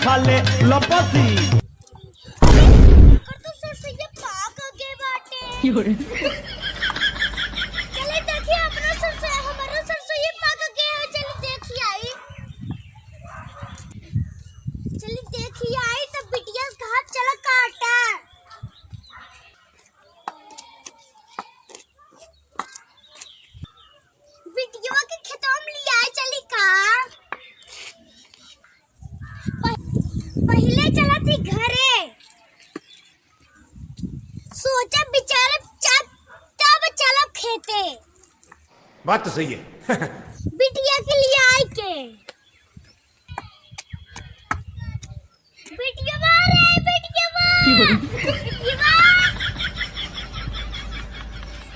खा ले लपसी। तो सरसों ये पाक गए बाटे। चले देखिए अपना सरसों, हमारा सरसों ये पाक गए है। चले देखिए आई, चले देखिए आई तो बिटिया घाट चला काटा। बिटिया के खेतों में लिया चली का। पहले चला थी घरे, सोचा बेचारे तब चलो खेते। बात तो सही है। बिटिया के लिए आई के बिटिया रे बिटिया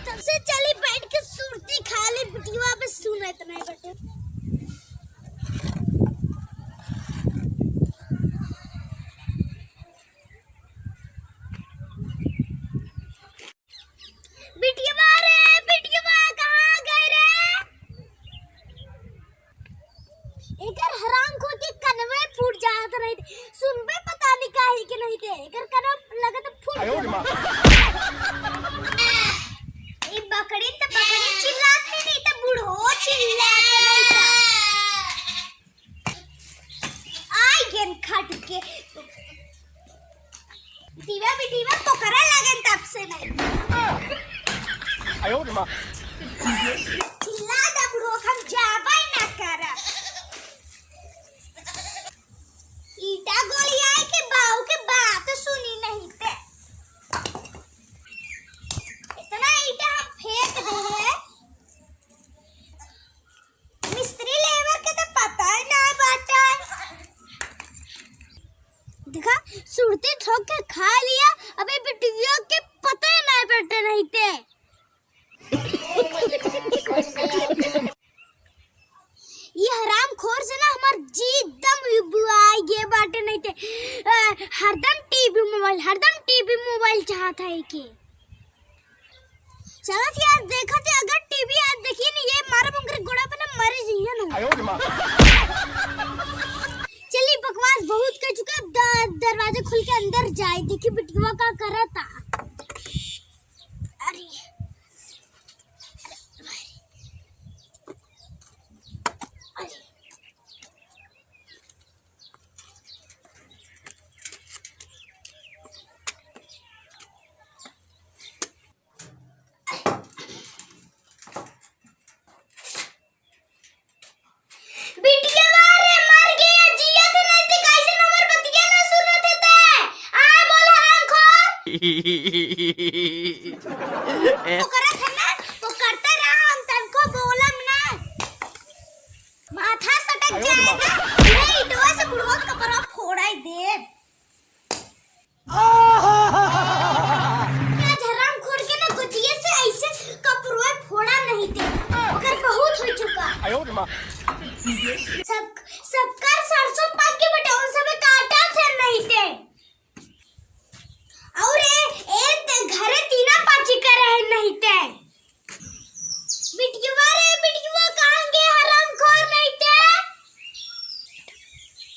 तब से चली बैठ के सुरती खा ली। बिटिया पे सुनत नहीं बेटे। बिटिया कहाँ गए रे? एकर हराम खो के कनवे फूट जात रही थे। सुनबे पता नहीं काहे के नहीं थे। एकर कनव लगत फूट ई बकरी चिल्लात है नहीं तो बूढ़ो चिल्लात नहीं था। आई गेन खट के बिटिया पोकरा लगन तब से नहीं। चिल्ला दा बुढ़ो हम जाबा ना करा। ईटा गोली आए के बाऊ के बात सुनी नहीं थे। इतना ईटा हम फेंक दे मिस्त्री लेबर के तो पता ही ना बाटा। देखा सुरती ठोक के खा लिया। अबे बिटिया के पता ही ना बैठे नहीं थे। ये हराम खोर से ना हमार जी दम बुआई ये बाटे नहीं थे। हरदम टीवी मोबाइल चाहता है के। चलो थी आज देखा थे अगर टीवी आज देखिए नहीं ये मारा मुंगरे गोड़ा पे ना मर जाइए ना। चलिए बकवास बहुत कर चुका। दरवाजा खुल के अंदर जाए देखिए बिटिया का करा था। अरे तो करता रहा हम तनको बोलम ना माथा सटक जाएगा। ये इटवा से बुढ़वा कपड़ा फोड़ाई दे। क्या हराम खोर के ना गुजिये से ऐसे कपड़ा फोड़ा नहीं दे। कर बहुत हो चुका। सबका सरसों पाक के बेटा उन सब काटा थे नहीं थे। और एक घरे तीना पाची कर रहे नहीं थे। बिटिया कहाँ गए हराम खोर नहीं थे।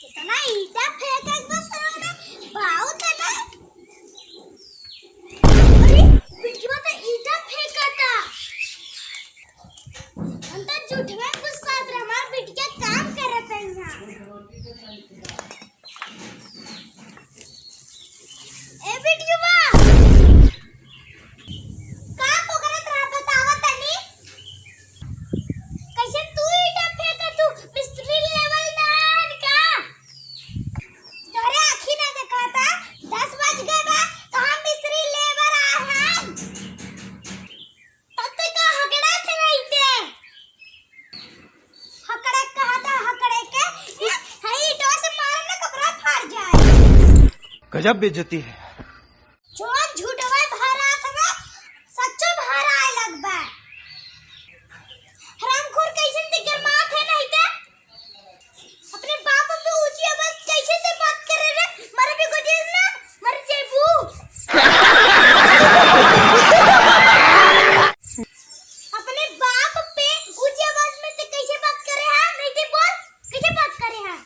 इतना ईटा फेंक एक बस भाव था। अरे बिटिया तो ईटा फेंका था। हम तो झूठ में गुस्सा था। हमारा बिटिया काम कर रहा था यहाँ। ए बिटिया गजब बेइज्जती है। जोन झूठवा भरा था ना सच्चो भरा है लगबा। हरामखोर कैसे ते गरमात है नहीं ते। अपने बाप पे ऊंची आवाज कैसे से बात करे रे। मर भी गुजर ना मर जेबू। अपने बाप पे ऊंची आवाज में ते कैसे बात करे है नहीं ते बोल कैसे बात करे है।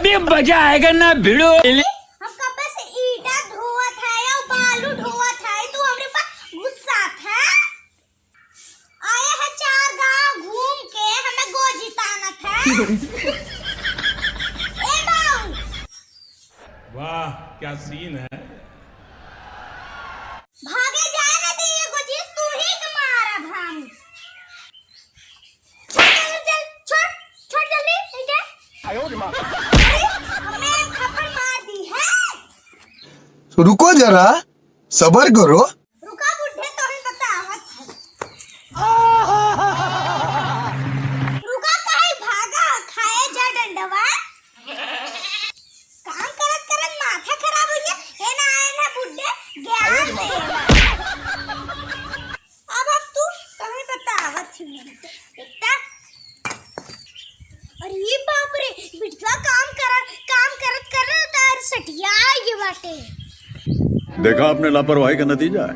अभी मजा आएगा ना भिड़ो। हम कब से ईटा ढोवत है या बालू ढोवत है, तू हमरे पास गुस्सा था। आए है 4 गांव घूम के हमें गोजिताना था। ए बाऊ, वाह क्या सीन है। भागे जाए ना दे ये गोजिस, तू ही कमारा भाम। छोड़ छोड़ जल्दी, ठीक है? हमें थप्पड़ मार दी है। रुको जरा, सबर करो। रुका बुढ़े, तो ही बतावत है। रुका काहे भागा, खाए जा डंडवा। काम करत करत माथा खराब हो गया, हे ना आए ना बुढ़े ज्ञान दे। अब तू तो ही बतावत थी इतना। अरे ये बाप रे, बिटवा काम करत तार सटिया ये बाटे। देखा आपने लापरवाही का नतीजा है।